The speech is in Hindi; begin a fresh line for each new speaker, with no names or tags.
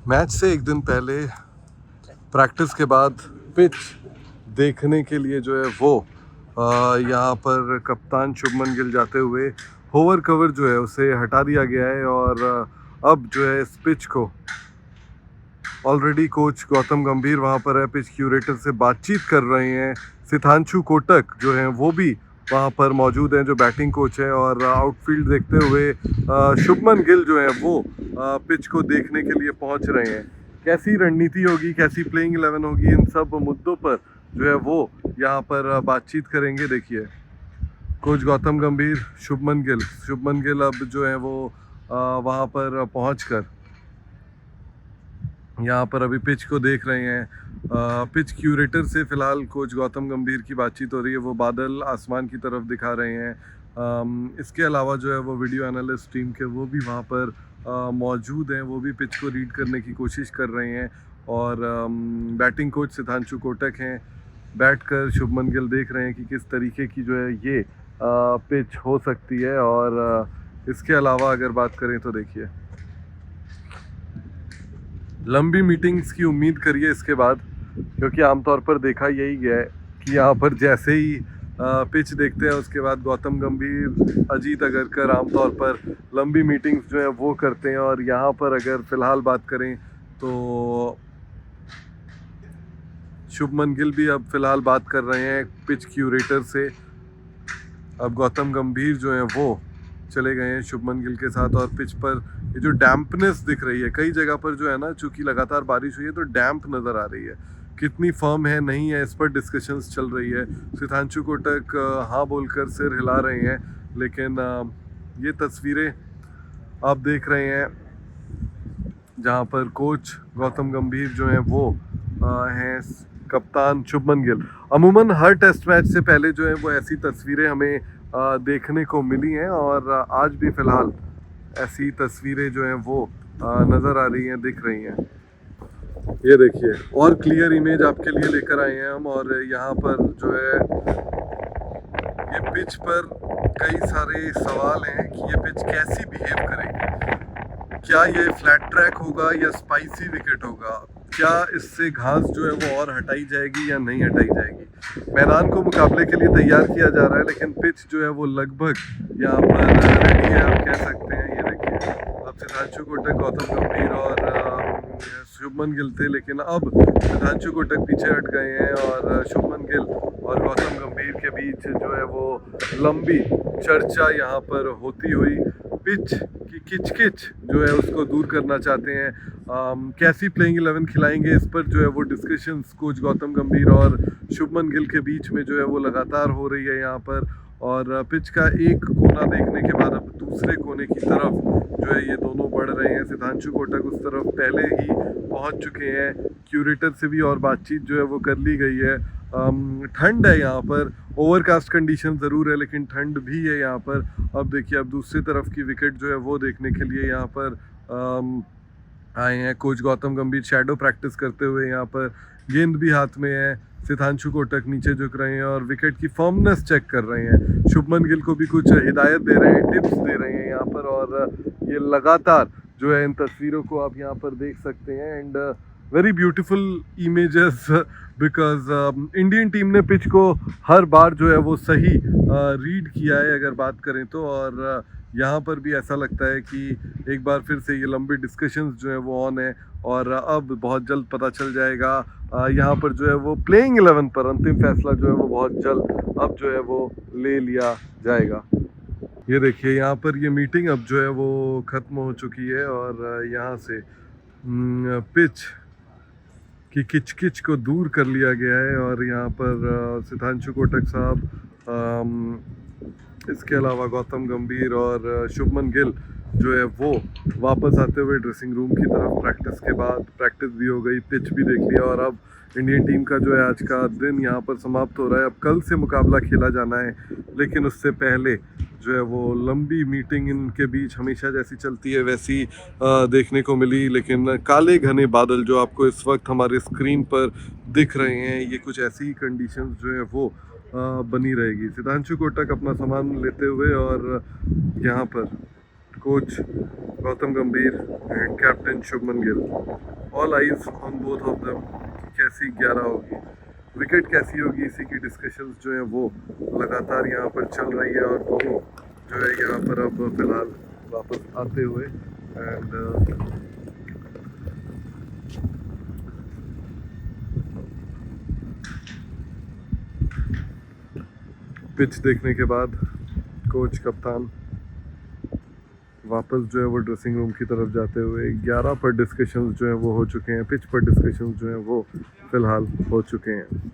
मैच से एक दिन पहले प्रैक्टिस के बाद पिच देखने के लिए जो है वो यहाँ पर कप्तान शुभमन गिल जाते हुए होवर कवर जो है उसे हटा दिया गया है और अब जो है इस पिच को ऑलरेडी कोच गौतम गंभीर वहाँ पर है, पिच क्यूरेटर से बातचीत कर रहे हैं। सिद्धांशु कोटक जो हैं वो भी वहाँ पर मौजूद हैं, जो बैटिंग कोच है, और आउटफील्ड देखते हुए शुभमन गिल जो है वो पिच को देखने के लिए पहुँच रहे हैं। कैसी रणनीति होगी, कैसी प्लेइंग 11 होगी, इन सब मुद्दों पर जो है वो यहाँ पर बातचीत करेंगे। देखिए कोच गौतम गंभीर, शुभमन गिल अब जो है वो वहाँ पर पहुँचकर यहाँ पर अभी पिच को देख रहे हैं। पिच क्यूरेटर से फ़िलहाल कोच गौतम गंभीर की बातचीत हो रही है, वो बादल आसमान की तरफ दिखा रहे हैं। इसके अलावा जो है वो वीडियो एनालिस्ट टीम के वो भी वहाँ पर मौजूद हैं, वो भी पिच को रीड करने की कोशिश कर रहे हैं। और बैटिंग कोच सिद्धांशु कोटक हैं, बैठकर शुभमन गिल देख रहे हैं कि किस तरीके की जो है ये पिच हो सकती है। और इसके अलावा अगर बात करें तो देखिए लंबी मीटिंग्स की उम्मीद करिए इसके बाद, क्योंकि आमतौर पर देखा यही गया है कि यहाँ पर जैसे ही पिच देखते हैं उसके बाद गौतम गंभीर, अजीत अगरकर आमतौर पर लंबी मीटिंग्स जो है वो करते हैं। और यहाँ पर अगर फ़िलहाल बात करें तो शुभमन गिल भी अब फ़िलहाल बात कर रहे हैं पिच क्यूरेटर से। अब गौतम गंभीर जो हैं वो चले गए हैं शुभमन गिल के साथ, और पिच पर ये जो डैम्पनेस दिख रही है कई जगह पर जो है ना, चूंकि लगातार बारिश हुई है तो डैम्प नज़र आ रही है। कितनी फर्म है नहीं है इस पर डिस्कशंस चल रही है। सिद्धांशु कोटक हाँ बोलकर सिर हिला रहे हैं, लेकिन ये तस्वीरें आप देख रहे हैं जहाँ पर कोच गौतम गंभीर जो हैं वो हैं कप्तान शुभमन गिल। अमूमन हर टेस्ट मैच से पहले जो है वो ऐसी तस्वीरें हमें देखने को मिली हैं, और आज भी फ़िलहाल ऐसी तस्वीरें जो हैं वो नज़र आ रही हैं, दिख रही हैं। ये देखिए और क्लियर इमेज आपके लिए लेकर आए हैं हम। और यहाँ पर जो है ये पिच पर कई सारे सवाल हैं कि ये पिच कैसी बिहेव करेगी। क्या ये फ्लैट ट्रैक होगा या स्पाइसी विकेट होगा? क्या इससे घास जो है वो और हटाई जाएगी या नहीं हटाई जाएगी? मैदान को मुकाबले के लिए तैयार किया जा रहा है, लेकिन पिच जो है वो लगभग यहाँ पर रेडी है, आप कह सकते हैं। ये देखिए अब सिद्धांशु कोटक, गौतम गंभीर और शुभमन गिल थे, लेकिन अब सिद्धांशु कोटक पीछे हट गए हैं और शुभमन गिल और गौतम गंभीर के बीच जो है वो लंबी चर्चा यहाँ पर होती हुई पिच की किचकिच जो है उसको दूर करना चाहते हैं। कैसी प्लेइंग 11 खिलाएंगे, इस पर जो है वो डिस्कशंस कोच गौतम गंभीर और शुभमन गिल के बीच में जो है वो लगातार हो रही है यहाँ पर। और पिच का एक कोना देखने के बाद अब दूसरे कोने की तरफ जो है ये दोनों बढ़ रहे हैं। सिद्धांशु कोटक उस तरफ पहले ही पहुंच चुके हैं, क्यूरेटर से भी और बातचीत जो है वो कर ली गई है। ठंड है यहाँ पर, ओवरकास्ट कंडीशन ज़रूर है लेकिन ठंड भी है यहाँ पर। अब देखिए अब दूसरी तरफ की विकेट जो है वो देखने के लिए यहाँ पर आए हैं कोच गौतम गंभीर, शैडो प्रैक्टिस करते हुए। यहाँ पर गेंद भी हाथ में है, सिद्धांशु कोटक नीचे झुक रहे हैं और विकेट की फर्मनेस चेक कर रहे हैं। शुभमन गिल को भी कुछ हिदायत दे रहे हैं, टिप्स दे रहे हैं यहाँ पर। और ये लगातार जो है इन तस्वीरों को आप यहाँ पर देख सकते हैं। And very beautiful images, because Indian team ने पिच को हर बार जो है वो सही रीड किया है अगर बात करें तो। और यहाँ पर भी ऐसा लगता है कि एक बार फिर से ये लंबी डिस्कशंस जो है वो ऑन है, और अब बहुत जल्द पता चल जाएगा यहाँ पर जो है वो प्लेइंग 11 पर अंतिम फैसला जो है वो बहुत जल्द अब जो है वो ले लिया जाएगा। ये देखिए यहाँ पर ये मीटिंग अब जो है वो ख़त्म हो चुकी है, और यहाँ से पिच की किचकिच को दूर कर लिया गया है। और यहाँ पर सिद्धांशु कोटक साहब, इसके अलावा गौतम गंभीर और शुभमन गिल जो है वो वापस आते हुए ड्रेसिंग रूम की तरफ। प्रैक्टिस के बाद प्रैक्टिस भी हो गई, पिच भी देख लिया, और अब इंडियन टीम का जो है आज का दिन यहाँ पर समाप्त हो रहा है। अब कल से मुकाबला खेला जाना है, लेकिन उससे पहले जो है वो लंबी मीटिंग इनके बीच हमेशा जैसी चलती है वैसी देखने को मिली। लेकिन काले घने बादल जो आपको इस वक्त हमारे स्क्रीन पर दिख रहे हैं, ये कुछ ऐसी कंडीशंस जो है वो बनी रहेगी। सिद्धांशु कोटक अपना सामान लेते हुए और यहाँ पर कोच गौतम गंभीर and captain Shubman Gill. All eyes on both of them, कैसी 11 होगी, विकेट कैसी होगी, इसी की डिस्कशंस जो है वो लगातार यहाँ पर चल रही है। और दोनों जो है यहाँ पर अब फिलहाल वापस आते हुए एंड पिच देखने के बाद कोच कप्तान वापस जो है वो ड्रेसिंग रूम की तरफ जाते हुए 11 पर डिस्कशंस जो हैं वो हो चुके हैं, पिच पर डिस्कशंस जो हैं वो फिलहाल हो चुके हैं।